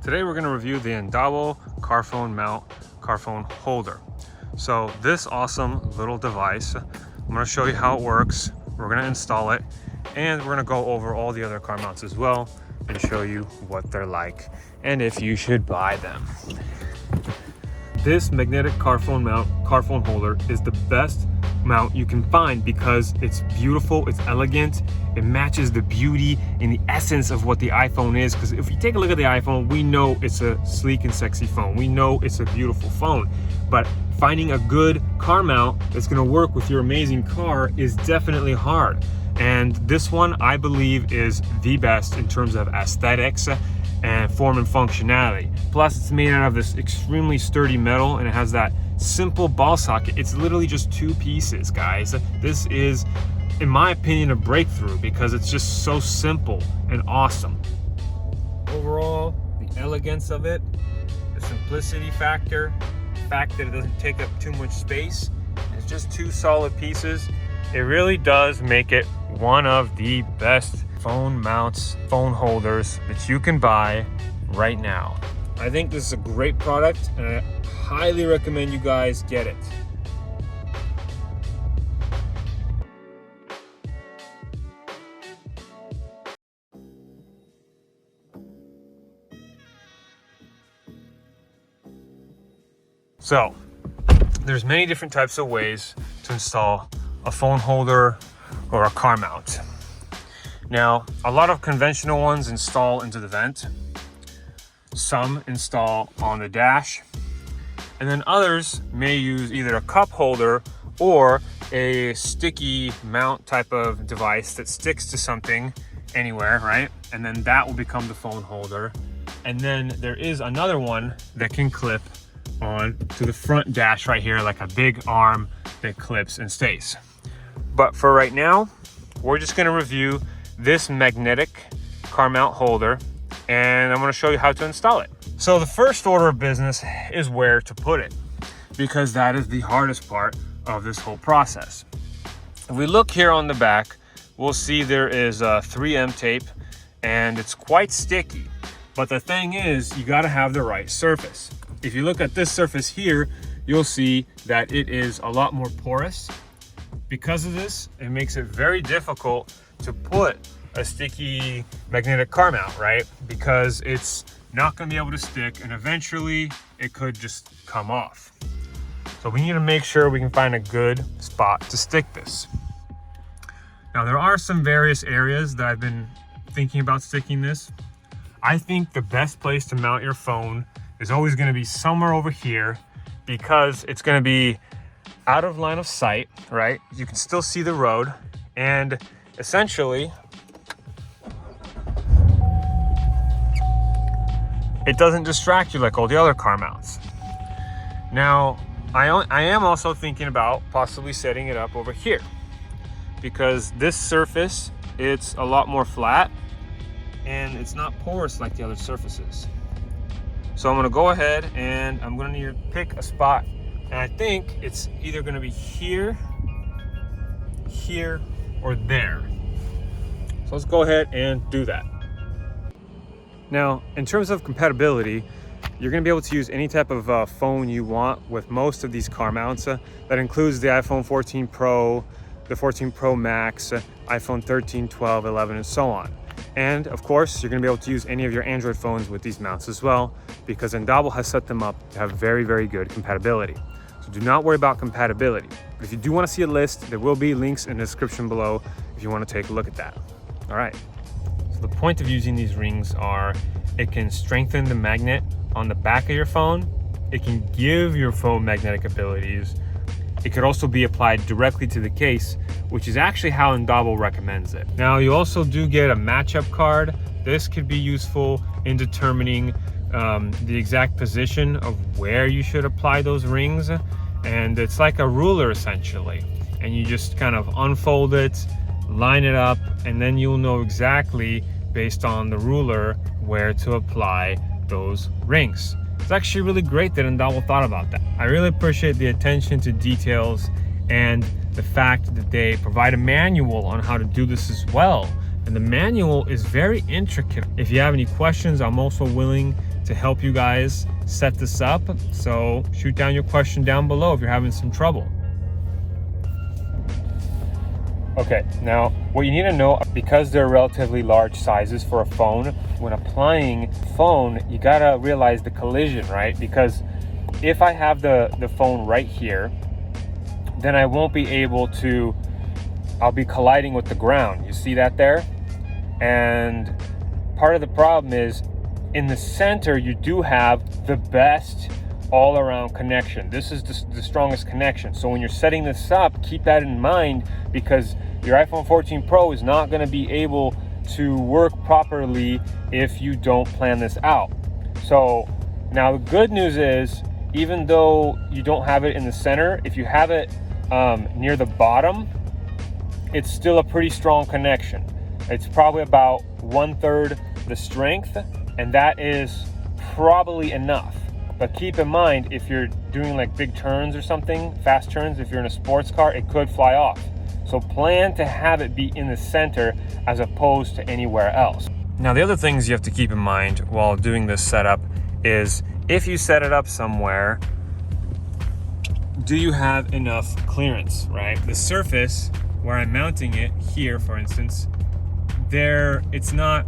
Today we're going to review the Andobil car phone mount car phone holder. So this awesome little device, I'm going to show you how it works. We're going to install it and we're going to go over all the other car mounts as well and show you what they're like and if you should buy them. This magnetic car phone mount car phone holder is the best mount you can find because it's beautiful, it's elegant, it matches the beauty and the essence of what the iPhone is. Because if you take a look at the iPhone, we know it's a sleek and sexy phone, we know it's a beautiful phone, but finding a good car mount that's going to work with your amazing car is definitely hard. And this one, I believe, is the best in terms of aesthetics and form and functionality. Plus, it's made out of this extremely sturdy metal and it has that simple ball socket. It's literally just two pieces, guys. This is, in my opinion, a breakthrough because it's just so simple and awesome. Overall, the elegance of it, the simplicity factor, the fact that it doesn't take up too much space, it's just two solid pieces. It really does make it one of the best phone mounts, phone holders that you can buy right now. I think this is a great product and I highly recommend you guys get it. So, there's many different types of ways to install a phone holder or a car mount. Now, a lot of conventional ones install into the vent. Some install on the dash. And then others may use either a cup holder or a sticky mount type of device that sticks to something anywhere, right? And then that will become the phone holder. And then there is another one that can clip on to the front dash right here, like a big arm that clips and stays. But for right now, we're just going to review this magnetic car mount holder and I'm going to show you how to install it. So the first order of business is where to put it, because that is the hardest part of this whole process. If we look here on the back, we'll see there is a 3M tape and it's quite sticky. But the thing is, you got to have the right surface. If you look at this surface here, you'll see that it is a lot more porous. Because of this, it makes it very difficult to put a sticky magnetic car mount, right? Because it's not going to be able to stick and eventually it could just come off. So we need to make sure we can find a good spot to stick this. Now there are some various areas that I've been thinking about sticking this. I think the best place to mount your phone is always going to be somewhere over here because it's going to be out of line of sight, right? You can still see the road and essentially it doesn't distract you like all the other car mounts. Now, I am also thinking about possibly setting it up over here because this surface, it's a lot more flat and it's not porous like the other surfaces. So I'm gonna go ahead and I'm gonna need to pick a spot. And I think it's either gonna be here, here, or there. So let's go ahead and do that. Now, in terms of compatibility, you're going to be able to use any type of phone you want with most of these car mounts. That includes the iPhone 14 Pro, the 14 Pro Max, iPhone 13, 12, 11, and so on. And of course, you're going to be able to use any of your Android phones with these mounts as well, because Andobil has set them up to have very, very good compatibility. So do not worry about compatibility. But if you do want to see a list, there will be links in the description below if you want to take a look at that. All right. So the point of using these rings are it can strengthen the magnet on the back of your phone. It can give your phone magnetic abilities. It could also be applied directly to the case, which is actually how Andobil recommends it. Now, you also do get a matchup card. This could be useful in determining the exact position of where you should apply those rings. And it's like a ruler essentially. And you just kind of unfold it, line it up, and then you'll know exactly based on the ruler where to apply those rings. It's actually really great that Andobil thought about that. I really appreciate the attention to details and the fact that they provide a manual on how to do this as well. And the manual is very intricate. If you have any questions, I'm also willing to help you guys set this up. So shoot down your question down below if you're having some trouble. Okay, now what you need to know, because they're relatively large sizes for a phone, when applying phone, you gotta realize the collision, right? Because if I have the phone right here, then I won't be able to, I'll be colliding with the ground. You see that there? And part of the problem is in the center, you do have the best all around connection. This is the strongest connection. So when you're setting this up, keep that in mind, because your iPhone 14 Pro is not going to be able to work properly if you don't plan this out. So now the good news is, even though you don't have it in the center, if you have it near the bottom, it's still a pretty strong connection. It's probably about 1/3 the strength, and that is probably enough. But keep in mind, if you're doing like big turns or something, fast turns, if you're in a sports car, it could fly off. So plan to have it be in the center as opposed to anywhere else. Now, the other things you have to keep in mind while doing this setup is, if you set it up somewhere, do you have enough clearance, right? The surface where I'm mounting it here, for instance, it's not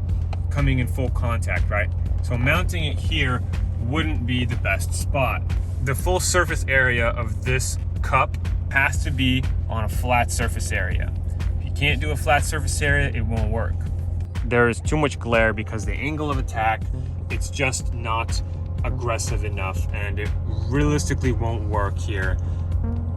coming in full contact, right? So mounting it here wouldn't be the best spot. The full surface area of this cup has to be on a flat surface area. If you can't do a flat surface area, it won't work. There is too much glare because the angle of attack, it's just not aggressive enough, and it realistically won't work here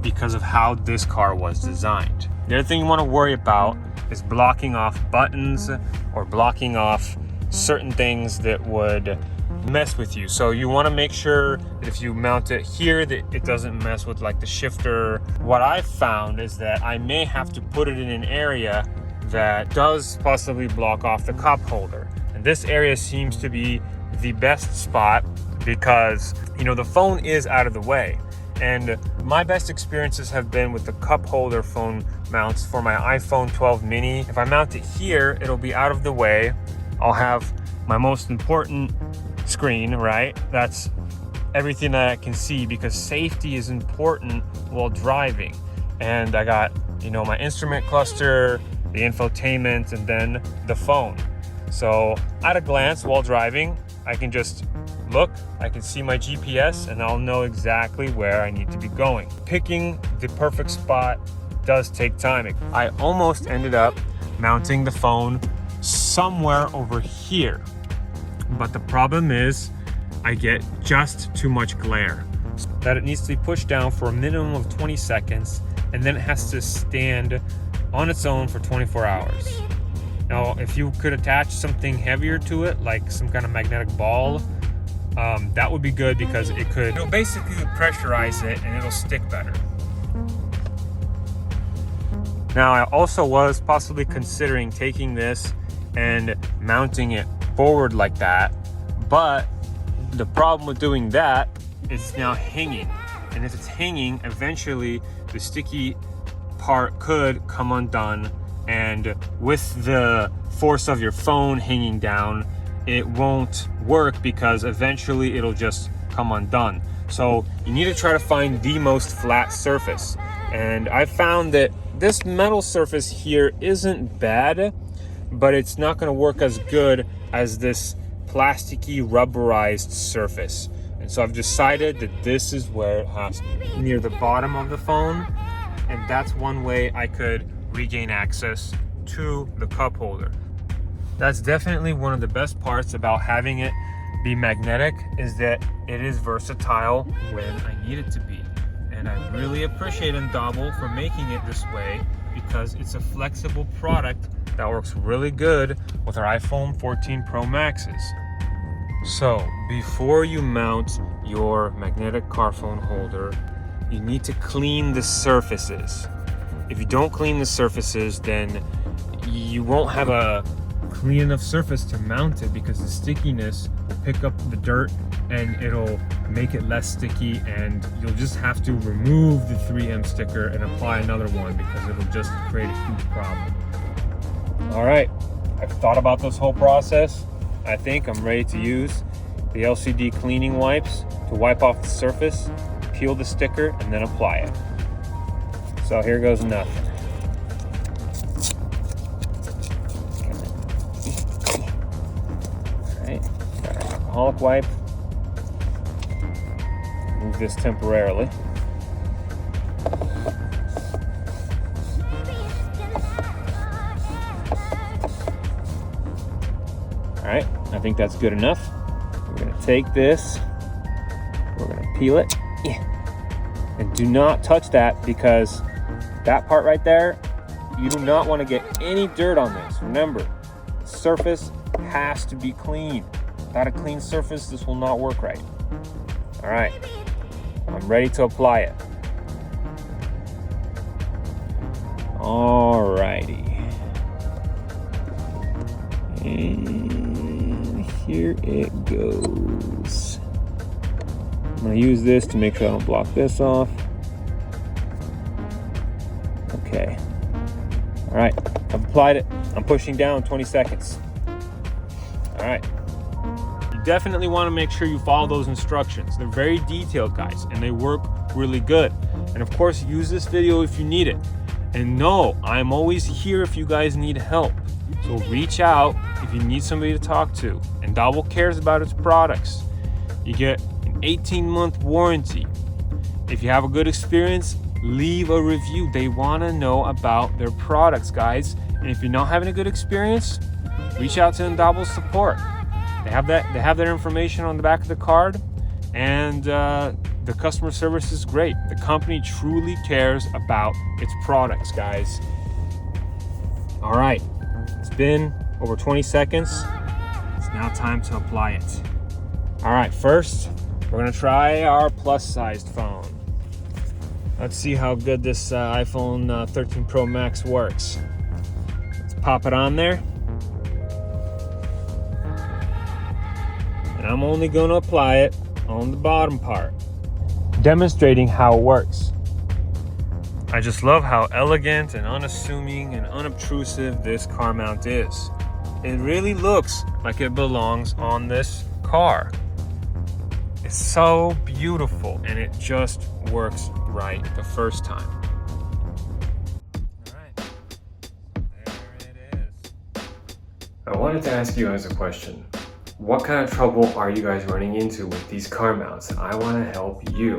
because of how this car was designed. The other thing you want to worry about is blocking off buttons or blocking off certain things that would mess with you. So you want to make sure that if you mount it here, that it doesn't mess with like the shifter. What I've found is that I may have to put it in an area that does possibly block off the cup holder. And this area seems to be the best spot because, you know, the phone is out of the way. And my best experiences have been with the cup holder phone mounts for my iPhone 12 mini. If I mount it here, it'll be out of the way. I'll have my most important screen, right? That's everything that I can see, because safety is important while driving. And I got, you know, my instrument cluster, the infotainment, and then the phone. So at a glance while driving, I can just look, I can see my GPS, and I'll know exactly where I need to be going. Picking the perfect spot does take time. I almost ended up mounting the phone somewhere over here, but the problem is I get just too much glare. That it needs to be pushed down for a minimum of 20 seconds, and then it has to stand on its own for 24 hours. Now, if you could attach something heavier to it, like some kind of magnetic ball, that would be good, because it'll basically pressurize it and it'll stick better. Now, I also was possibly considering taking this and mounting it forward like that, but the problem with doing that, it's now hanging. And if it's hanging, eventually the sticky part could come undone, and with the force of your phone hanging down, it won't work, because eventually it'll just come undone. So you need to try to find the most flat surface. And I found that this metal surface here isn't bad, but it's not going to work as good as this plasticky rubberized surface. And so I've decided that this is where it has to be, near the bottom of the phone. And that's one way I could regain access to the cup holder. That's definitely one of the best parts about having it be magnetic, is that it is versatile when I need it to be. And I really appreciate Andobil for making it this way, because it's a flexible product that works really good with our iPhone 14 Pro Maxes. So before you mount your magnetic car phone holder, you need to clean the surfaces. If you don't clean the surfaces, then you won't have a clean enough surface to mount it, because the stickiness will pick up the dirt and it'll make it less sticky, and you'll just have to remove the 3M sticker and apply another one, because it'll just create a huge problem. All right, I've thought about this whole process. I think I'm ready to use. the LCD cleaning wipes to wipe off the surface, peel the sticker, and then apply it. So here goes nothing. Alright, got our alcoholic wipe. Move this temporarily. Alright, I think that's good enough. We're going to take this, we're going to peel it, and do not touch that, because that part right there, you do not want to get any dirt on this. Remember, the surface has to be clean. Without a clean surface, this will not work right. Alright, I'm ready to apply it. Alrighty. And here it goes. I'm going to use this to make sure I don't block this off. Okay. Alright, I've applied it. I'm pushing down 20 seconds. Alright. You definitely want to make sure you follow those instructions. They're very detailed, guys, and they work really good. And of course, use this video if you need it. And no, I'm always here if you guys need help. So reach out if you need somebody to talk to. Andobil cares about its products. You get an 18-month warranty. If you have a good experience, leave a review. They want to know about their products, guys. And if you're not having a good experience, reach out to Andobil support. They have their information on the back of the card, and the customer service is great. The company truly cares about its products, guys. All right, it's been over 20 seconds. It's now time to apply it. All right, first, we're gonna try our plus-sized phone. Let's see how good this iPhone 13 Pro Max works. Let's pop it on there. And I'm only gonna apply it on the bottom part, demonstrating how it works. I just love how elegant and unassuming and unobtrusive this car mount is. It really looks like it belongs on this car. It's so beautiful, and it just works right the first time. All right, there it is. I wanted to ask you guys a question. What kind of trouble are you guys running into with these car mounts? I want to help you.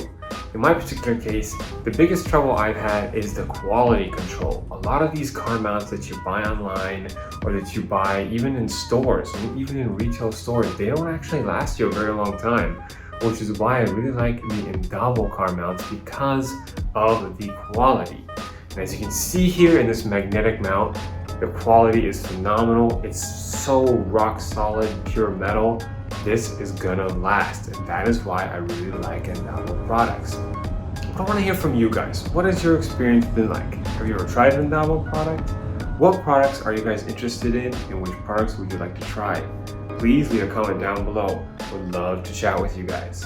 In my particular case, the biggest trouble I've had is the quality control. A lot of these car mounts that you buy online or that you buy even in stores, even in retail stores, they don't actually last you a very long time, which is why I really like the Andobil car mounts, because of the quality. And as you can see here in this magnetic mount, the quality is phenomenal. It's so rock solid, pure metal. This is gonna last, and that is why I really like Andobil products. I want to hear from you guys. What has your experience been like? Have you ever tried an Andobil product? What products are you guys interested in, and which products would you like to try? Please leave a comment down below. Would love to chat with you guys.